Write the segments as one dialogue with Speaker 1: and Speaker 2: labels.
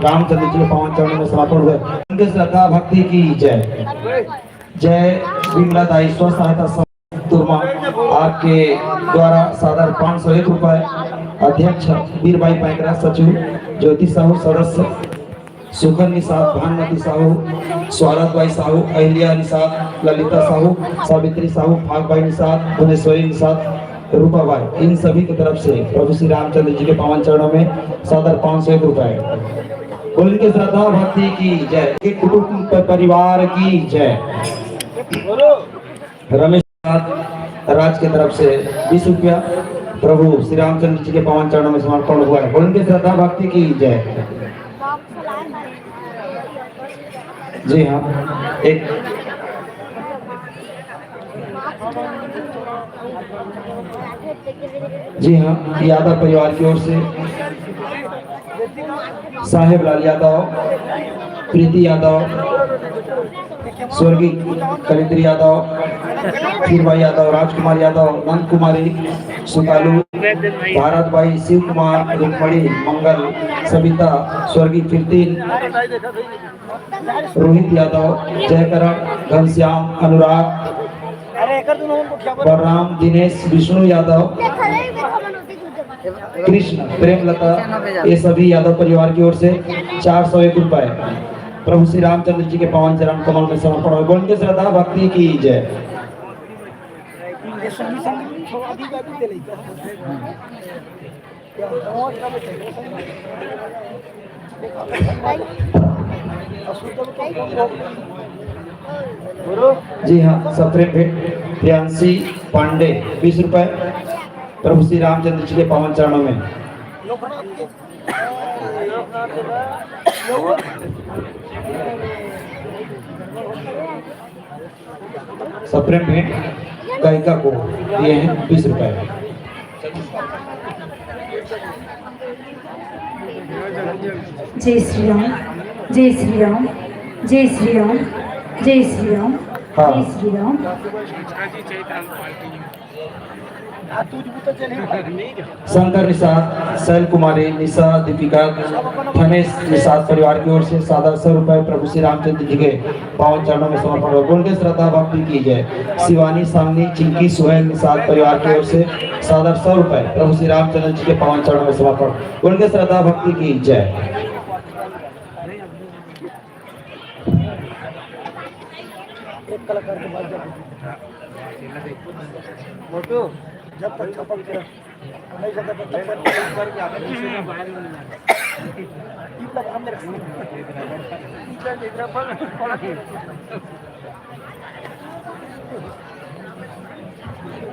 Speaker 1: रामचंद्र जी के पावन चरणों में समर्पण हुए। उनके श्रद्धा भक्ति की जय। जय विमला दाई स्व सहायता समूह तुरमा, आपके द्वारा सादर 501 रुपए। अध्यक्ष वीरबाई पैंकरा, सचिव ज्योति साहू, सदस्य सुखन निषाद, भानुमति साहू, स्वागत बाई साहू, अहिल्या निषाद, ललिता साहू, सावित्री साहू, भागबाई निषाद, भुवनेश्वरी निषाद, रूपा बाई, इन सभी की तरफ से प्रभु श्री रामचंद्र जी के पावन चरणों में सादर 501 रुपए। उनके श्रद्धा भक्ति की जय। कुटुंब परिवार की जय। रमेश राज की तरफ से 20 रुपया प्रभु श्री रामचंद्र जी के पावन चरणों में समर्पण हुआ है। उनके श्रद्धा भक्ति की जय। जी हाँ, एक जी हाँ, यादव परिवार की ओर से साहेब लाल यादव, प्रीति यादव, स्वर्गीय कलिंद्री यादव, फिरबाई यादव, राजकुमार यादव, नंद कुमारी, सुकालू, भारत भाई, शिव कुमार, रुक्मणी, मंगल, सविता, स्वर्गीय कीर्तिन, रोहित यादव, जयकरण, घनश्याम, अनुराग, बलराम, दिनेश, विष्णु यादव, कृष्ण, प्रेमलता, ये सभी यादव परिवार की ओर से 401 रुपए प्रभु श्री रामचंद्र जी के पावन चरण कमल में समर्पण हो। उनके श्रद्धा भक्ति की जय। जी हाँ, सप्रेम भेंट प्रियांशी पांडे 20 रुपए प्रभु श्री रामचंद्र जी के पावन चरणों में। सप्रेम भेंट गायिका को दिए हैं 20 रुपए।
Speaker 2: जय श्री राम, जय श्री राम, जय श्री राम, जय श्री राम, जय श्री राम।
Speaker 1: शंकर निषाद, शैल कुमारी, निशा, दीपिका, धनेश निषाद परिवार की ओर से सादा 100 रुपए प्रभु श्री रामचंद्र जी के पावन चरणों में समर्पण हो। उनके श्रद्धा भक्ति की जय। शिवानी, सामनी, चिंकी, सुहेल निषाद परिवार की ओर से सादा 100 रुपए प्रभु श्री रामचंद्र जी के पावन चरणों में समर्पण। उनके श्रद्धा भक्ति की जय।
Speaker 3: जब तक छपक के नहीं जगह तब तक बाहर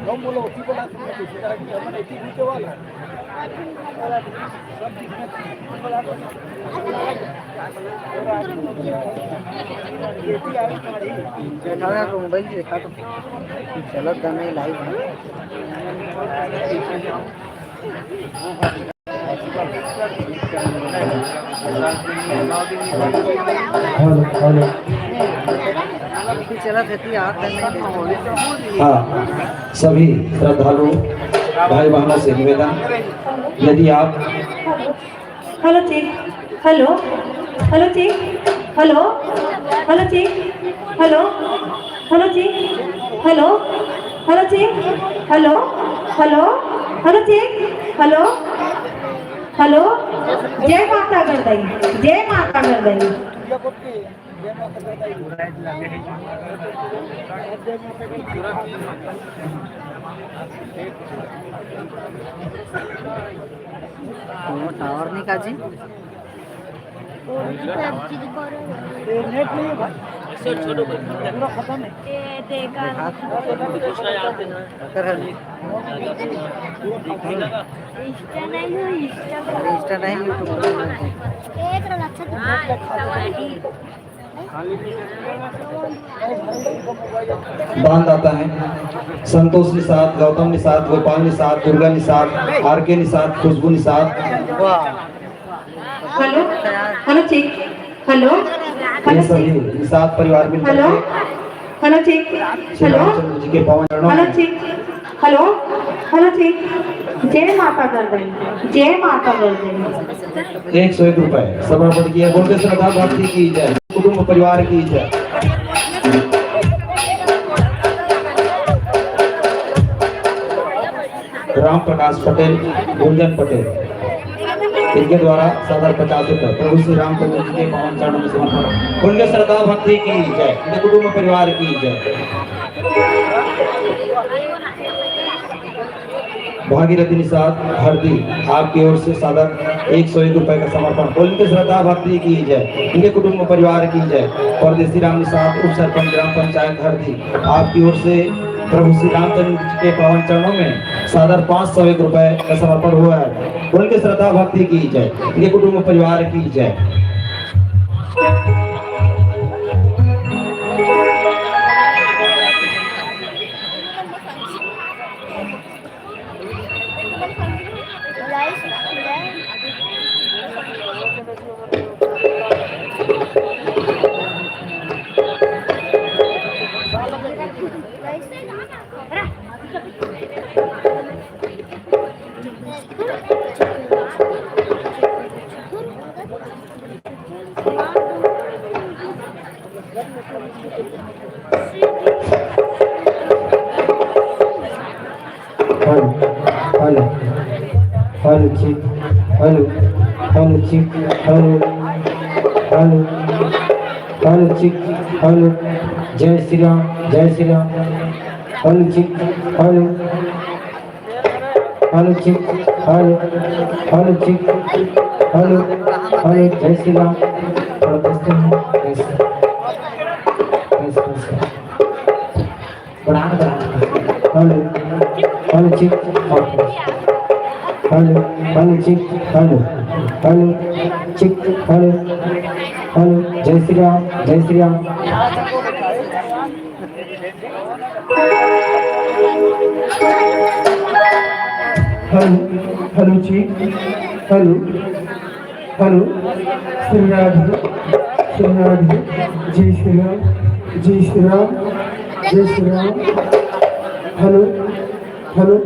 Speaker 3: हम बोलो उसी को नीचे वाला मोबाइल देखा तो चलो गाने लाइव है।
Speaker 1: हाँ, सभी श्रद्धालु भाई बहनों से निवेदन, यदि आप
Speaker 2: hello check, hello hello check, hello hello check, hello hello check, hello hello check, hello hello hello check, hello hello. जय माता गणदई, जय माता गणदई।
Speaker 3: टावर नहीं काजी नेट नहीं है भाई, छोटो पूरा खत्म है। ये देखा दूसरा आते हैं इंस्टा नहीं यूट्यूब एक
Speaker 1: बांध आता है Santosh Nishad, Gautam Nishad, Gopal Nishad, Durga Nishad, R K Nishad, Khushboo Nishad.
Speaker 2: Hello hello check, hello
Speaker 1: ये सभी निषाद परिवार मिलकर
Speaker 2: हेलो हेलो चेक, हेलो
Speaker 1: जी के पावन चरणों
Speaker 2: हेलो
Speaker 1: में
Speaker 2: चेक, हेलो हेलो ठीक। जय माता गर्दन, जय माता गर्दन।
Speaker 1: 101 रुपए समर्पण किया। बोल के श्रद्धा भक्ति की जय, कुटुंब परिवार की जय। राम प्रकाश पटेल, गुंजन पटेल, इनके द्वारा सादर 50 रुपए प्रभु श्री रामचंद्र जी के पावन चरणों में समर्पण। उनके श्रद्धा भक्ति की जय, उनके कुटुंब परिवार की जय। भागीरथी निषाद हरदी, आपकी ओर से सादर 101 रुपए का समर्पण। उनके श्रद्धा भक्ति की जय, उनके कुटुंब परिवार की जय। परदेसी राम निषाद, उप सरपंच ग्राम पंचायत हरदी, आपकी ओर से प्रभु श्री रामचंद्र जी के पावन चरणों में सादर 501 रुपए का समर्पण हुआ है। उनके श्रद्धा भक्ति की जय, उनके कुटुंब परिवार की जय। हेलो हेलो ठीक, हेलो हेलो ठीक, हेलो हेलो हेलो ठीक, हेलो जय श्री राम, जय श्री राम। हेलो ठीक, हेलो हेलो ठीक, हेलो हेलो ठीक, हेलो हेलो जय श्री राम। हेलो हेलो ठीक, हेलो हेलो ठीक, हेलो हेलो ठीक, हेलो हेलो जय श्री राम, जय श्री राम। हेलो हेलो ठीक, हेलो हेलो श्री राधे, श्री राधे, जय श्री राम, जय श्री राम, जय Shri Ram. Hello hello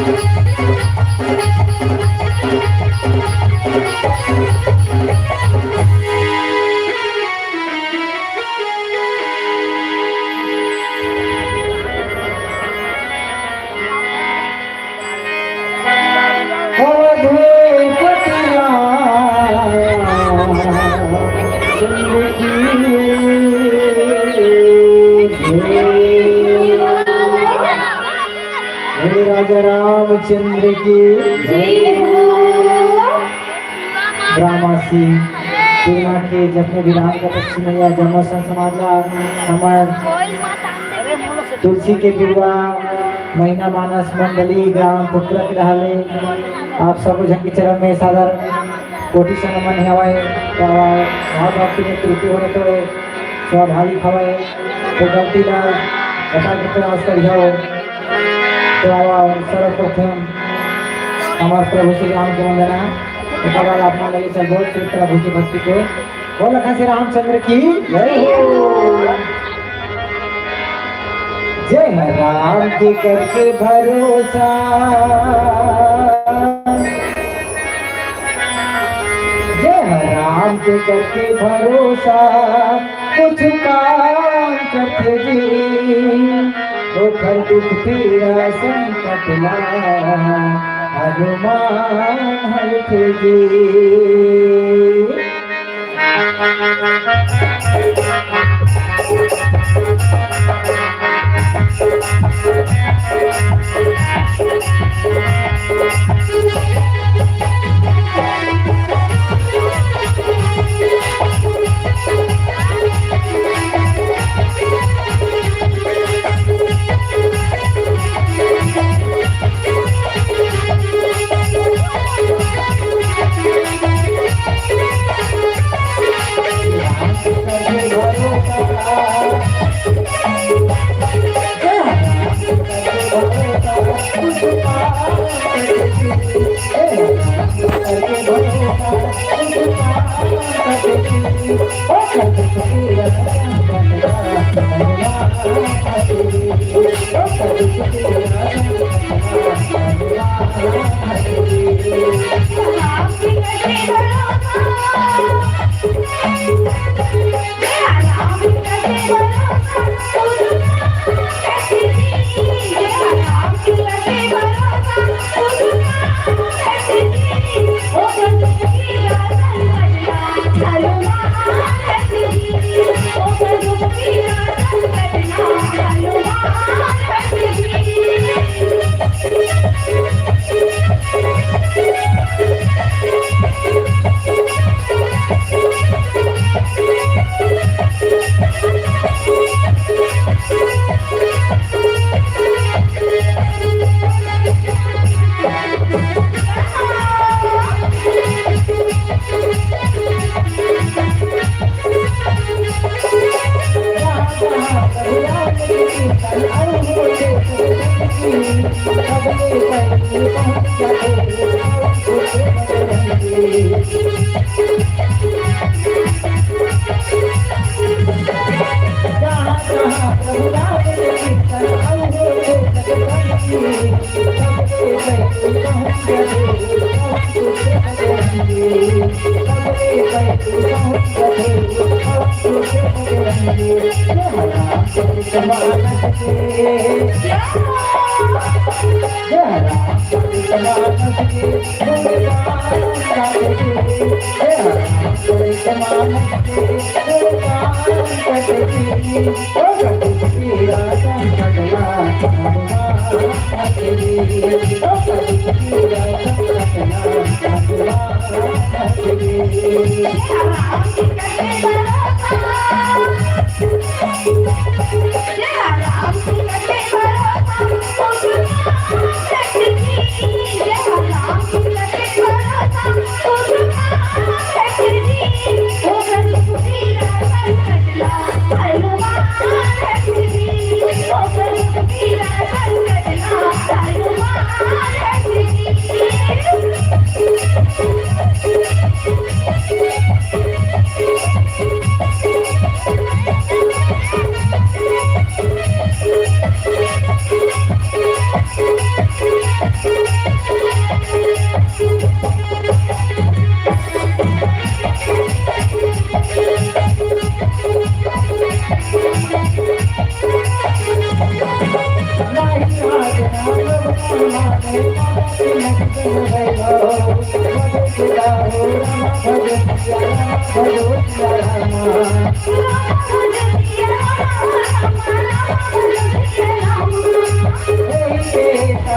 Speaker 2: Thank you.
Speaker 4: महाराज रामचंद्र की ग्रामवासी पूर्णा के जपने विधान का पश्चिम या जन्मोत्सव समाजला हमार तुलसी के विवाह महीना मानस मंडली ग्राम पुत्र के रहले आप सब जन के चरण में सादर कोटि से नमन हवाए भाव भक्ति में त्रुटि होने तो स्वाभाविक हवाए तो गलती ना बता के प्रयास कर जाओ तो सर्वप्रथम हमारे प्रभु श्री राम के वंदना एक बार अपना लगे चल बहुत से प्रभु की भक्ति को बोल लखन श्री रामचंद्र की जय हो। जय राम के करके भरोसा जय राम के करके भरोसा कुछ काम करते जी वो घर दुख पीड़ा संकट ला हनुमान हरते जी।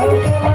Speaker 2: Thank you.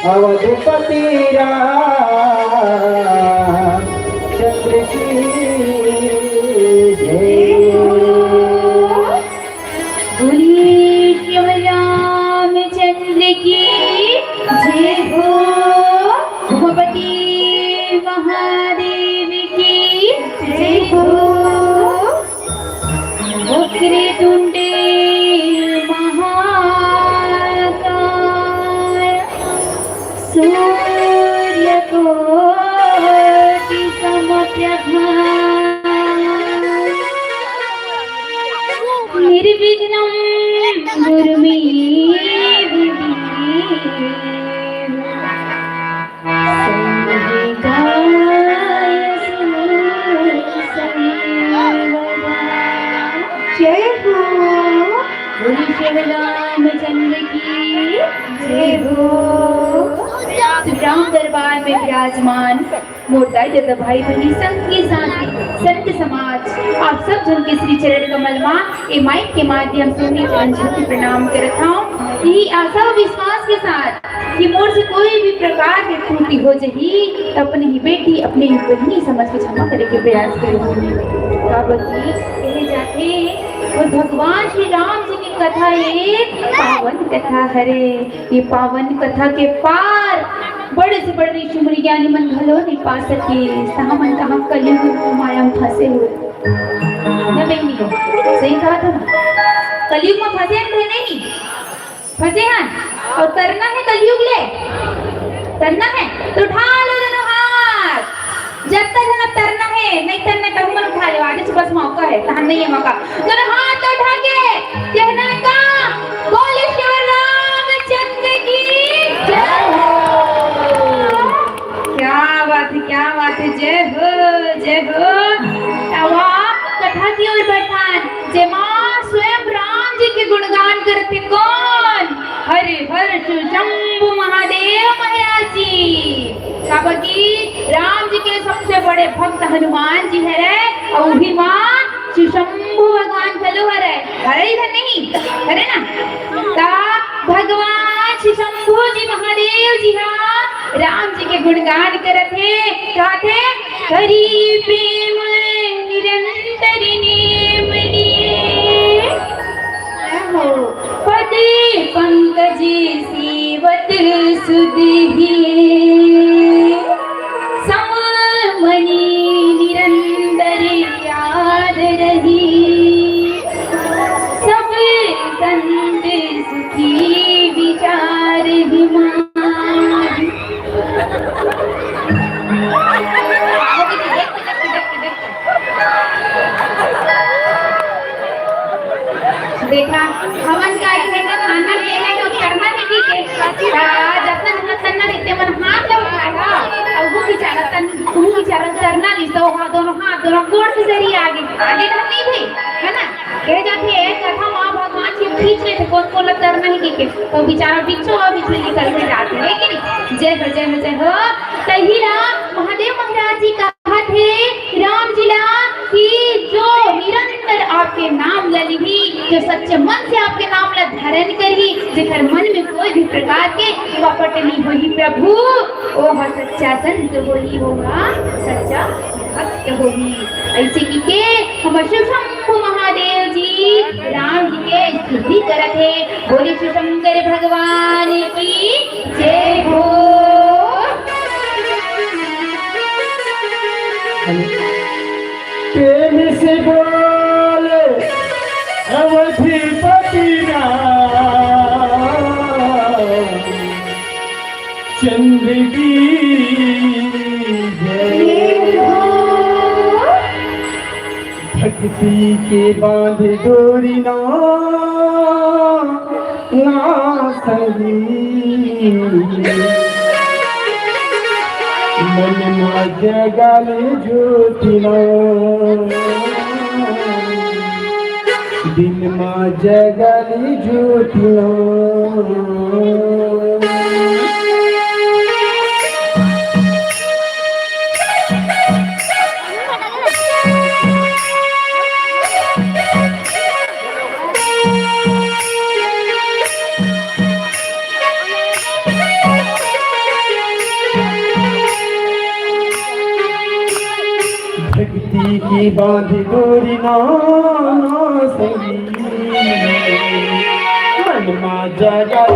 Speaker 4: अवधूपति चंद्र की
Speaker 2: बोलिए केवल रामचंद्र की जय हो। भगवती महादेव की जय हो। वक्रतुंडे सूर्यकोटि समप्रभा निर्विघ्नं कुरु मे देव जय हो। बोलिए श्री रामचंद्र की जय हो। राम दरबार में विराजमान मोरदाई दादा भाई बहनी संत के साथ संत समाज आप सब जन के श्री चरण कमल मां ए माइक के माध्यम से उन्हें चरण छूट प्रणाम करता हूँ। यही आशा और विश्वास के साथ कि मोर से कोई भी प्रकार की त्रुटि हो जाही तो अपनी ही बेटी अपने ही बहनी समझ के क्षमा करे के प्रयास करूँगी। कहे जाते और भगवान श्री राम जी की कथा एक पावन कथा हरे। ये पावन कथा के पार बड़े से बड़े ऋषि मुनि ज्ञानी मन घलो नहीं पा सके। सामन कहा कलयुग को माया में फंसे हुए न बहनी हो। सही कहा था ना, कलयुग में फंसे हैं नहीं फंसे हैं और करना है कलयुग ले करना है तो उठा लो दोनों हाथ। जब तक हमें तरना है नहीं तरना तब मन उठा लो। आगे से बस मौका है तहां नहीं है मौका। दोनों हाथ उठा के कहना का बोले श्री रामचंद्र की जय हो। क्या बात है जय हो जय हो। कथा की ओर बैठान जय मां स्वयं राम जी के गुणगान करते कौन हरे हर शंभु महादेव महाराजी। राम जी के सबसे बड़े भक्त हनुमान जी है और भी मां शंभु भगवान चलो हरे इधर नहीं हरे ना ता भगवान शंभु जी महादेव जी हाँ राम जी के गुणगान करते कहते हरि प्रेम निरंतर नेम लिए पदे पंकज सीवत सुधिए सममणि निरंतर याद रही। देखा हमन का खेत खाना लेने तो करना नहीं के जब तक तन्ना रहते मन हाथ लगाएगा और वो बेचारा करना नहीं तो दोनों गोड़ से जरिए आगे आगे नहीं भाई है ना कह जाते हैं कथा माँ भगवान जी खींच लेते कौन करना नहीं के तो बेचारा बिच्छू और बिच्छू निकल के जाते हैं कि नहीं जय हो तहिरा महादेव महाराज जी कहा थे राम जिला कि जो निरंतर आपके नाम ललिही जो सच्चे मन से आपके नाम ला धारण करी जेकर मन में कोई भी प्रकार के कपट नहीं होगी प्रभु वो सच्चा संत होगी होगा सच्चा भक्त होगी ऐसे की के हम शिव शंभु महादेव जी राम जी के स्तुति करत है बोले शिव शंकर भगवान की जय हो।
Speaker 4: प्रेम से बोले अवधिपति चंद्र की जय। भक्ति के बांध डोरी ना सही मन में जगल ज्योतिना दिन में जगल ज्योतिना भक्ति की बांध डोरी ना सही मन में जगल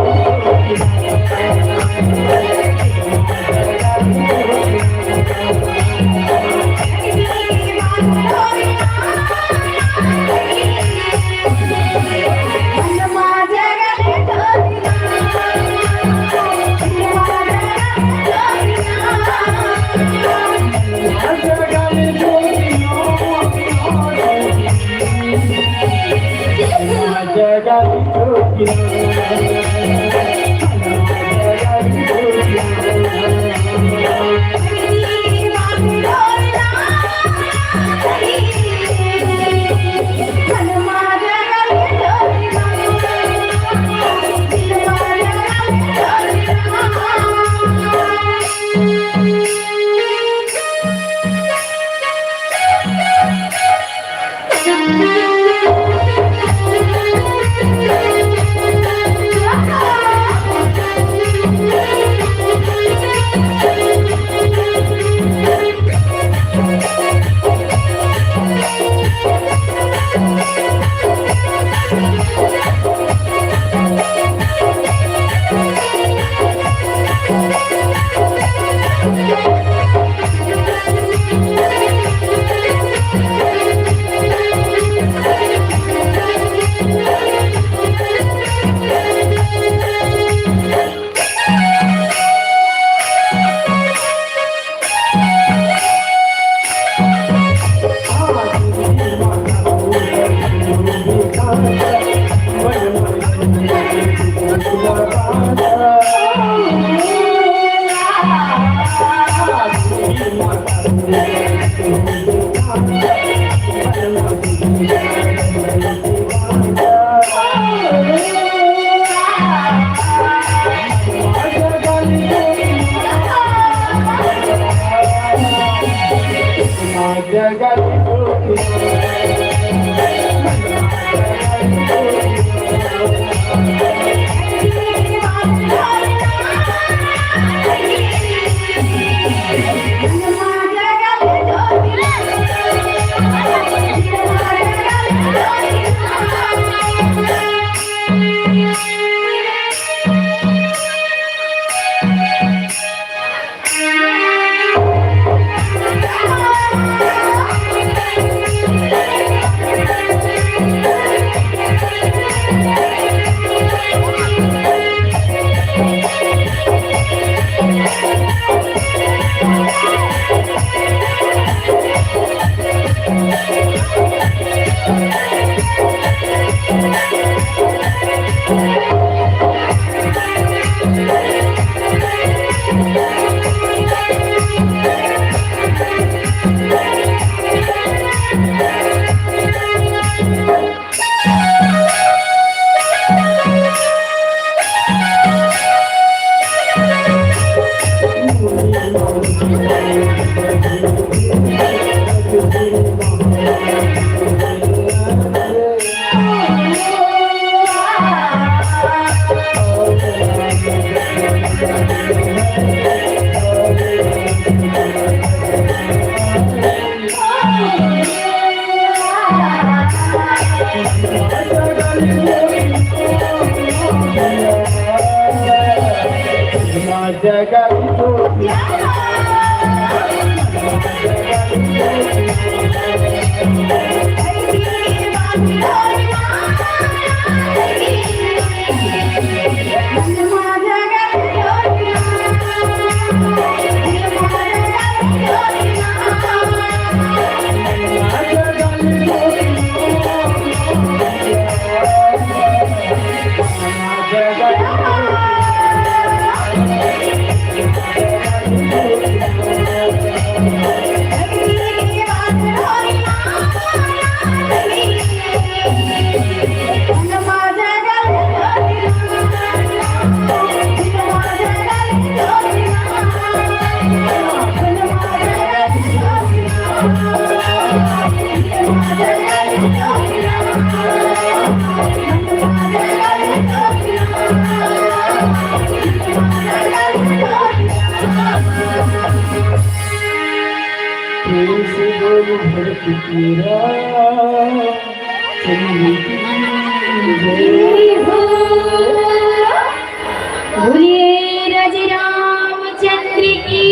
Speaker 2: बोलिए राजे रामचंद्र की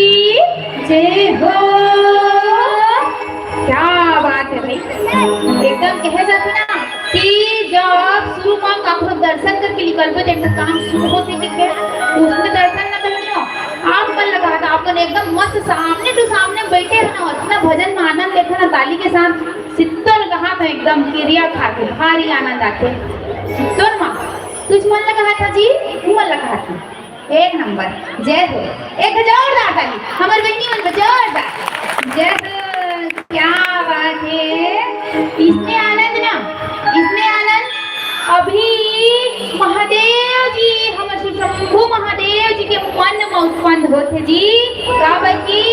Speaker 2: जय हो। क्या बात है भाई, एकदम कह जाते ना कि जब शुरू में काफी दर्शन करके निकलते थे तो काम शुरू होते थे उसमें दर्शन न करना आप मन लगा था आप लोग एकदम मस्त सामने टू सामने बैठे रहना अपना भजन में आनंद लेकर ना ताली के साथ सित्तर कहा था एकदम क्रिया खाते भारी आनंद आते सित्तर माँ तुझ मन लगा था जी मन लगा था एक नंबर जय हो। एक जोरदार ताली हमारे बहनी मन को जोरदार जय हो। क्या बात है, इसमें आनंद ना इसमें आनंद अभी महादेव जी हमारे शंभु महादेव जी के मन में उत्पन्न होते जी काबकी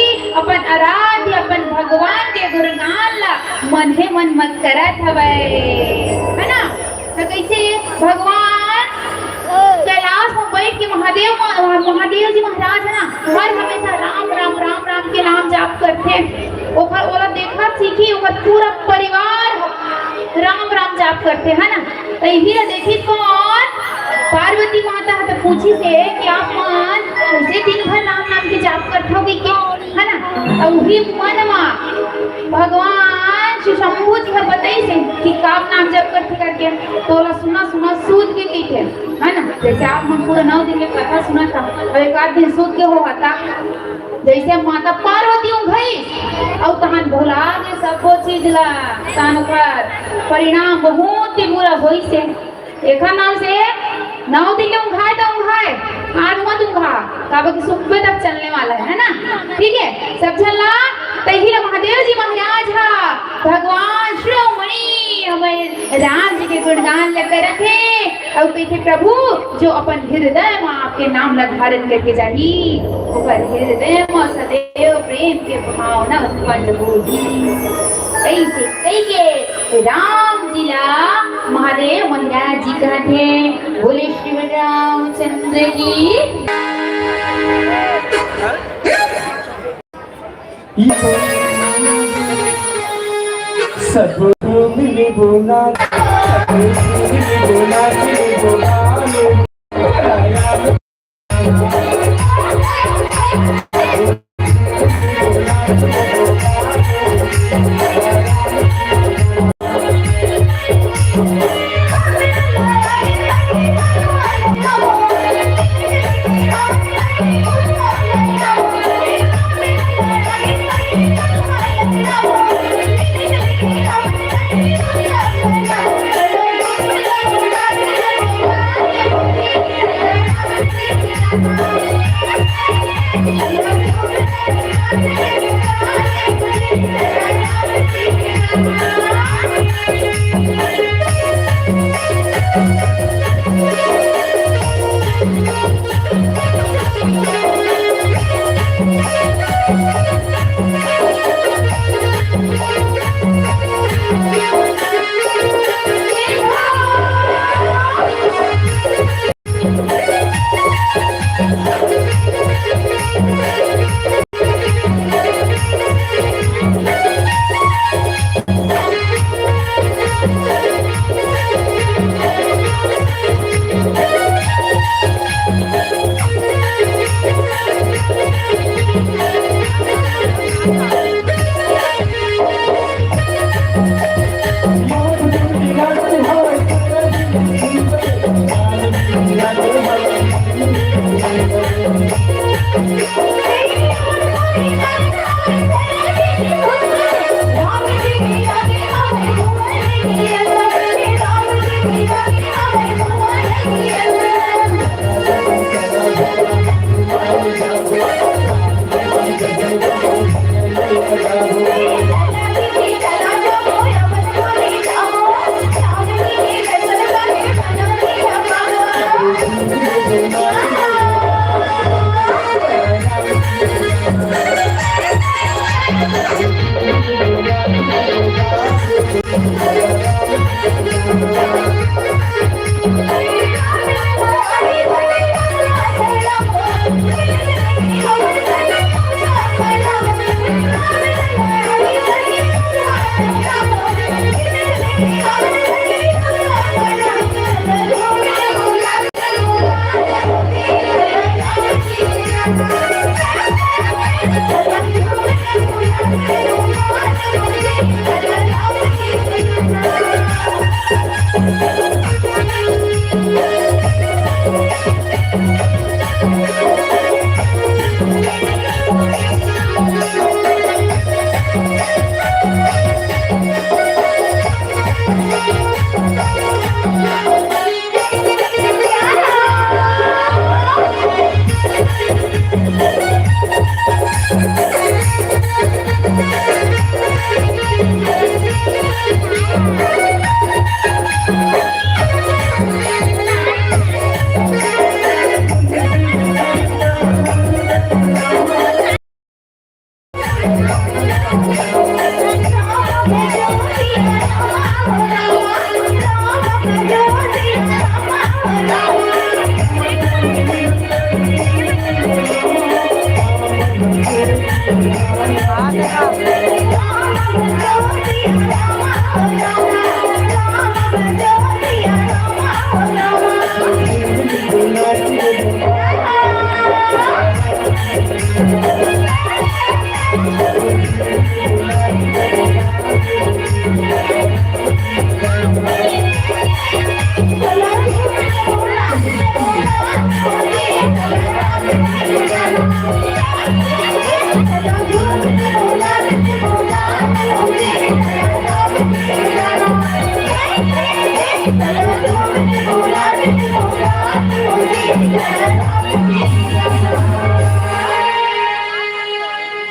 Speaker 2: अपन आराध्य अपन भगवान के गुणगान ला मन है मन मत करत हवे है ना। तो कैसे भगवान कैलाश में बैठ के महादेव जी महाराज है ना हर हमेशा राम राम राम राम के नाम जाप करते ओकर ओला देखा सीखी ओकर पूरा परिवार राम राम जाप करते है ना। तो यही देखी कौन पार्वती माता है तो पूछी से कि आप मन कैसे दिन भर राम नाम के जाप करते हो क्या है ना। और वही मन में भगवान श्री शंभू जी बताई से कि काप नाम जप करते करके तोला सुना सुना सूद के कहते है ना। जैसे आप हम पूरा 9 दिन के कथा सुना था और एक आध दिन सूद के हो आता जैसे माता पार्वती गई और तहन भुला के सब चीज ला तहन परिणाम बहुत ही बुरा होई से एक नाम से 9 दिन उंघाए तो उंघाए आज मत उंघा काबा की सुबह तक चलने वाला है ना। ठीक है सब चलना तही महादेव जी महाराज हा भगवान श्रोमणि हमारे राम जी के गुणगान लेकर रखे और कहते प्रभु जो अपन हृदय में आपके नाम ला धारण करके जाही ऊपर हृदय में सदैव प्रेम के भावना उत्पन्न होगी। कैसे कैसे राम जी ला महादेव महाराज जी कहते बोले श्री रामचंद्र की
Speaker 4: सतगुरु मिले बोला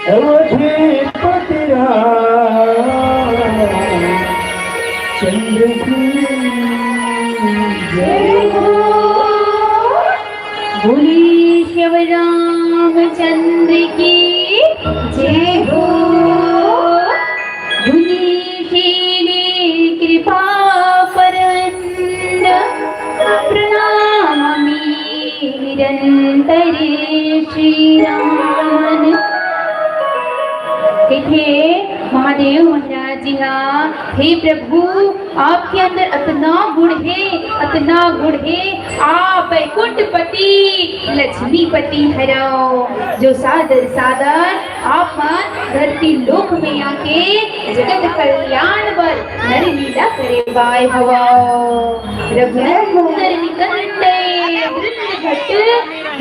Speaker 1: अवधेपति चंद्र की जय
Speaker 2: बोलिए शिव रामचंद्र की जय हो। मुनि कृपा परंद प्रणामी निरंतर श्री राम। देखिए महादेव महाराज जी हाँ, हे प्रभु आपके अंदर इतना गुण है आप वैकुंठपति लक्ष्मीपति हरो, जो सादर आप धरती लोक में आके जगत कल्याण पर नर लीला करे बाय हवा। रघुनंदन निकंदे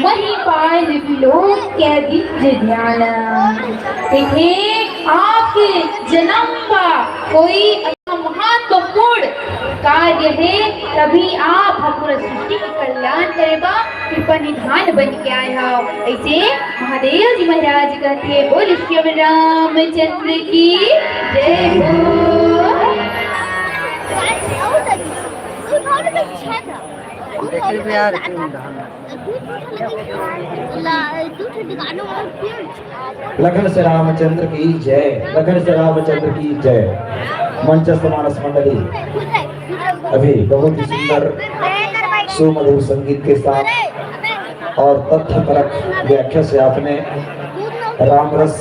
Speaker 2: वही पाए लोक के दिव्य ध्यान। देखिए आपके जन्म का कोई महत्वपूर्ण कार्य है, तभी आप पूरा सृष्टि का कल्याण करेगा, कृपा निधान बन के आए हो। ऐसे महादेव जी महाराज कहते बोल शिव रामचंद्र की जय हो।
Speaker 1: लखन से रामचंद्र की जय, लखन से रामचंद्र की जय। मंचस्थ मानस मंडली अभी बहुत ही सुंदर सुमधुर संगीत के साथ और तथ्यपरक व्याख्या से आपने राम रस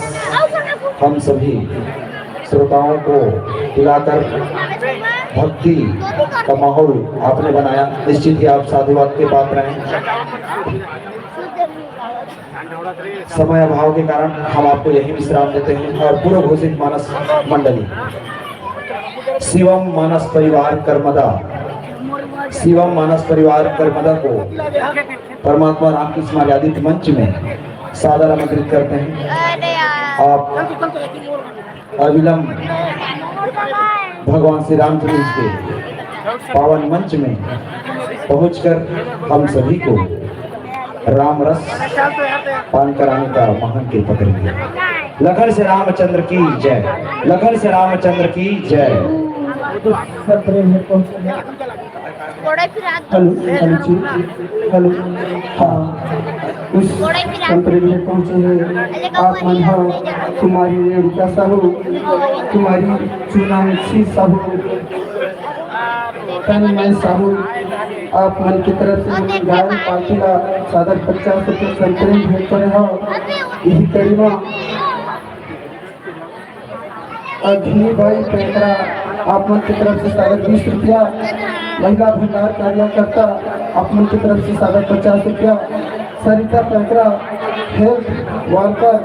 Speaker 1: हम सभी श्रोताओं को पिलाकर भक्ति का माहौल आपने बनाया। निश्चित ही आप साधुवाद के पात्र हैं। समय अभाव के कारण हम आपको यही विश्राम देते हैं और पूर्व घोषित मानस मंडली शिवम मानस परिवार कर्मदा, शिवम मानस परिवार कर्मदा को परमात्मा रामकृष्ण मर्यादित मंच में सादर आमंत्रित करते हैं। आप अविलंब भगवान श्री रामचंद्र के पावन मंच में पहुंचकर हम सभी को राम रस पान कराने का महान कृपा करेंगे। लखन से रामचंद्र की जय, लखन से रामचंद्र की जय।
Speaker 4: हेलो हाँ, उस संतरे में पहुंचे हैं आप मन हो, तुम्हारी रेणुका साहू, तुम्हारी चुनांशी साहू तन मैं साहू आप मन की तरफ से गायन पार्टी का सादर 50 रुपये संतरण भेंट करे हो। यही कड़ी में अघी भाई पैकरा आप मन की तरफ से सादर 20 रुपया। महिला भंडार कार्यकर्ता आप मन की तरफ से सादर 50 रुपया। सरिता पैकरा हेल्थ वर्कर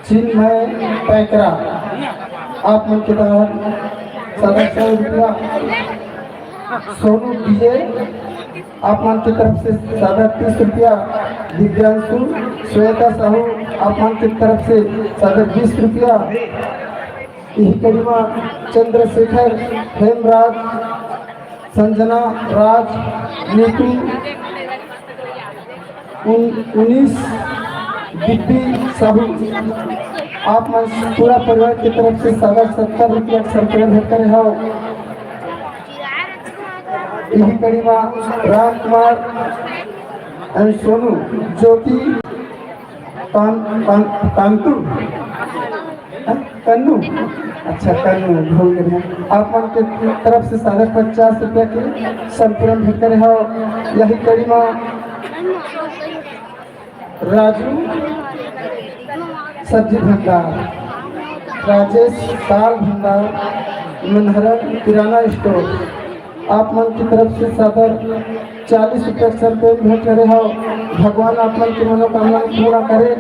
Speaker 4: चिन्मय पैकरा आप मन के तहत सादर 100 रुपया। सोनू डीजे आप मन की तरफ से सादर 30 रुपया। दिव्यांशु श्वेता साहू आप मन की तरफ से सादर 20 रुपया। यही करीमा चंद्रशेखर हेमराज संजना राज नीतू 19 दिव्य साहू आप मन पूरा परिवार की तरफ से सादर 70 रुपया संतरण भेंट करे हो। यही कड़ी में राम कुमार एंड सोनू ज्योति कांतु कन्नू अच्छा कन्नू भूल गए आप मन के तरफ से सादर 50 रुपया के संतरण भेंट करे हो। यही कड़ी में राजू सब्जी भंडार राजेश दाल भंडार मनहरन किराना स्टोर आप मन की तरफ से सादर 40 रुपये संतरण भेंट करे हो। भगवान आप मन की मनोकामना पूरा करे।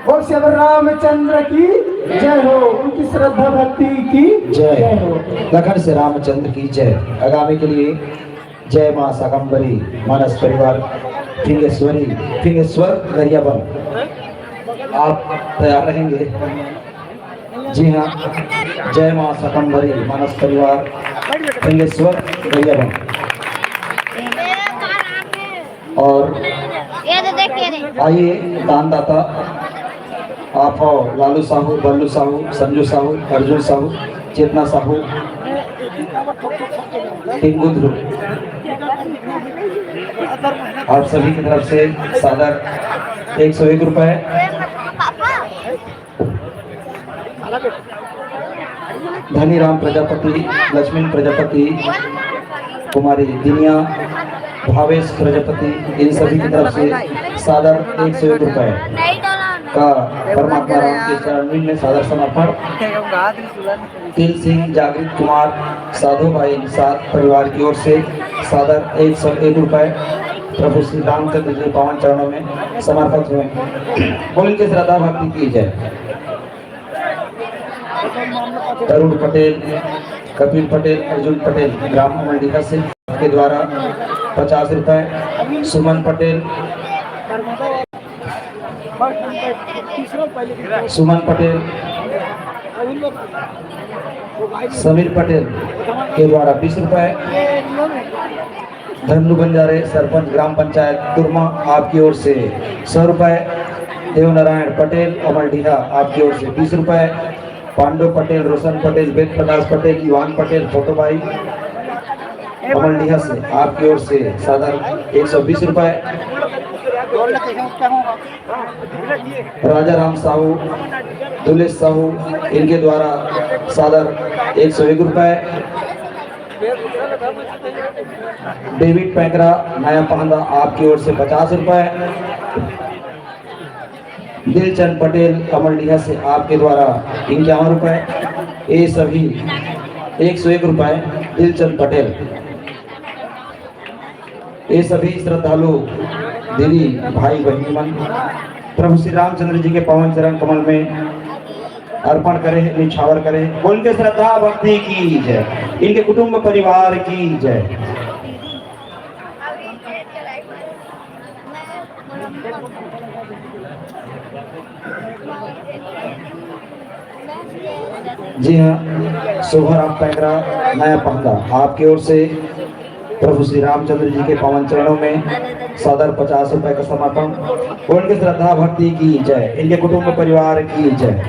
Speaker 4: और श्री रामचंद्र की जय हो। उनकी श्रद्धा भक्ति की जय हो।
Speaker 1: लखन से रामचंद्र की जय। आगामी के लिए जय मां शाकंभरी मानस परिवार फिंगेश्वर गरियाबंद आप तैयार रहेंगे। जी हाँ, जय मां शाकंभरी मानस परिवार फिंगेश्वर गरियाबंद। और आइए दानदाता आप हो लालू साहू, बल्लू साहू, संजू साहू, अर्जुन साहू, चेतना साहू, टिंकू ध्रुव आप सभी की तरफ से सादर 101 रुपए। धनीराम प्रजापति, लक्ष्मी प्रजापति, कुमारी दिनिया, भावेश प्रजापति इन सभी की तरफ से सादर 101 रुपए का परमात्मा राम के चरण में सादर समर्पण। तिल सिंह, जागृत कुमार, साधु भाई साथ परिवार की ओर से सादर 101 रुपए प्रभु श्री रामचंद्र जी पावन चरणों में समर्पित हुए। बोल के श्रद्धा भक्ति की जय। तरुण पटेल, कपिल पटेल, अर्जुन पटेल ग्राम मंडिका से के द्वारा 50 रुपए। सुमन पटेल, समीर पटेल के द्वारा 20 रुपए। धनु बंजारे सरपंच ग्राम पंचायत तुरमा आपकी ओर से 100 रुपए। देवनारायण पटेल अमरडीहा आपकी ओर से 20 रुपए। पांडव पटेल, रोशन पटेल, वेद प्रकाश पटेल, इवान पटेल, फोटो भाई अमरडीहा से आपकी ओर से सादर 120 रुपए। राजा राम साहू, दुलेश साहू इनके द्वारा सादर 101 रुपए। डेविड पैकरा नया पांदा आपकी ओर से 50 रुपए। दिलचंद पटेल अमरडीहा से आपके द्वारा 51 रुपए। ये सभी 101 रुपए दिलचंद पटेल। ये सभी श्रद्धालु दीदी भाई बहनी मन प्रभु श्री रामचंद्र जी के पावन चरण कमल में अर्पण करे, निछावर करे। बोल के श्रद्धा भक्ति की जय। इनके कुटुंब परिवार की जय। जी हाँ, शोभराम पैकरा नया पहला आपकी ओर से प्रभु श्री रामचंद्र जी के पावन चरणों में सादर 50 रुपए का समर्पण। उनके श्रद्धा भक्ति की जय। इनके कुटुंब परिवार की जय।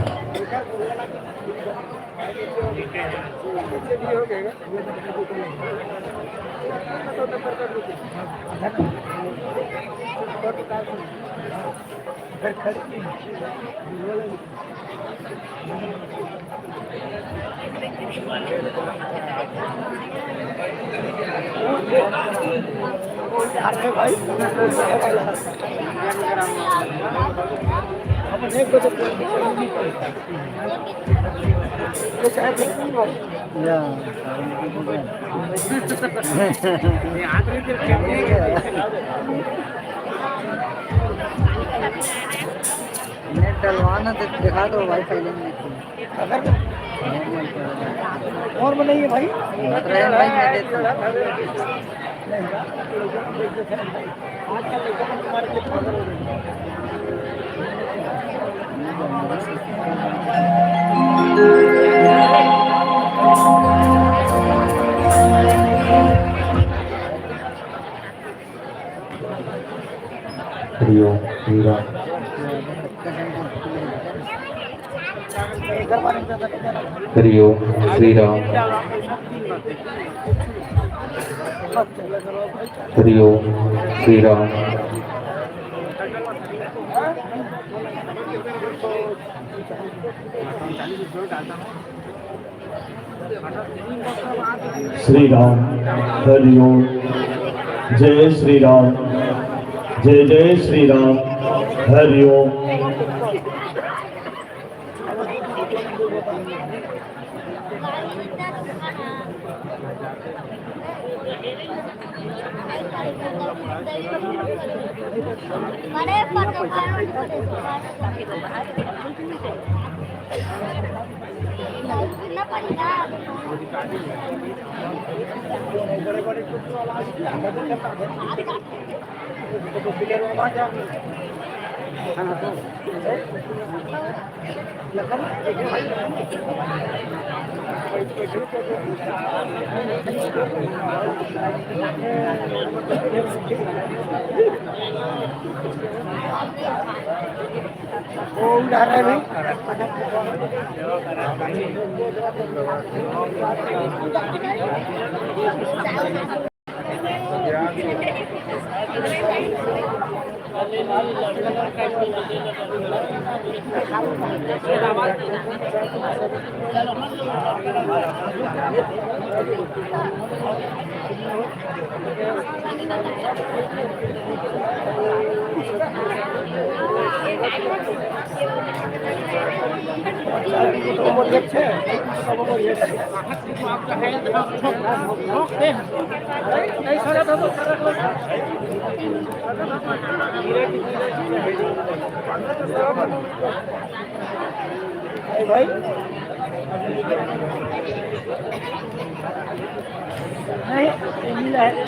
Speaker 4: नेट डलवाना तो दिखा दो वाईफाई लेने और बनाइए भाई भाई मैं देता
Speaker 1: हरिओम श्री राम हरिओम श्री राम हरिओम श्री राम श्री राम हरिओम जय श्री राम जय जय श्री राम हरिओम
Speaker 4: भाई नहीं मिला है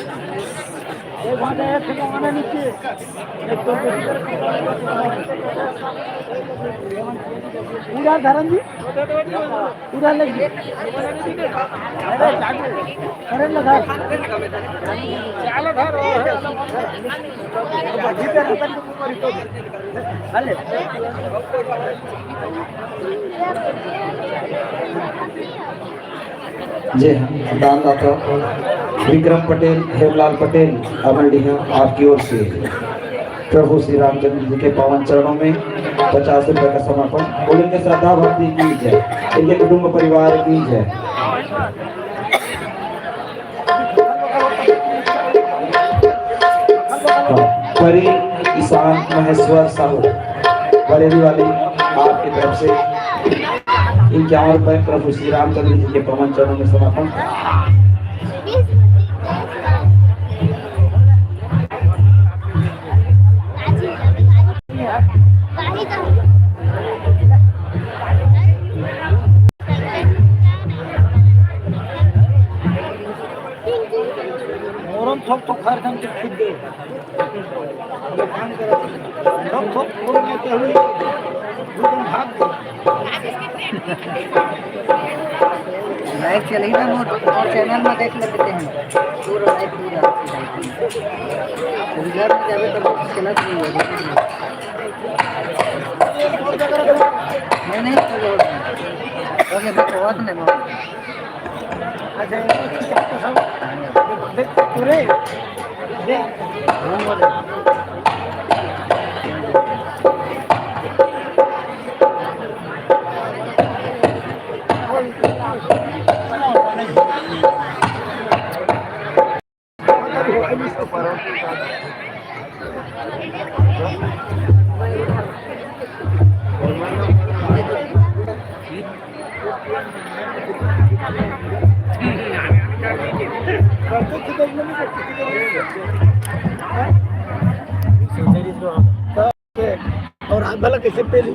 Speaker 4: एक घंटा एक ठिकाना नीचे पूरा धर्म जी पूरा लगी अरे लगा
Speaker 1: जय दानदाता विक्रम पटेल हेमलाल पटेल अमरडीहा आपकी ओर से प्रभु श्री रामचंद्र जी के पावन चरणों में 50 रुपए का समर्पण। बोलेंगे श्रद्धा भक्ति की जय, इनके कुटुंब परिवार की जय। परी ईशान महेश्वर साहू बरेली वाली आपकी तरफ से 51 रुपए प्रभु श्री रामचंद्र जी के पावन चरणों में समर्पण।
Speaker 4: थोक खरदम के खुद दे थोक में के हुई दूध भाग लाइव चलेगी ना मोर चैनल में देख लेते हैं पूरा लाइव पूरा रिजल्ट में जावे तो चला नहीं है नहीं ओके बात नहीं
Speaker 3: और हाथ भला कैसे पेली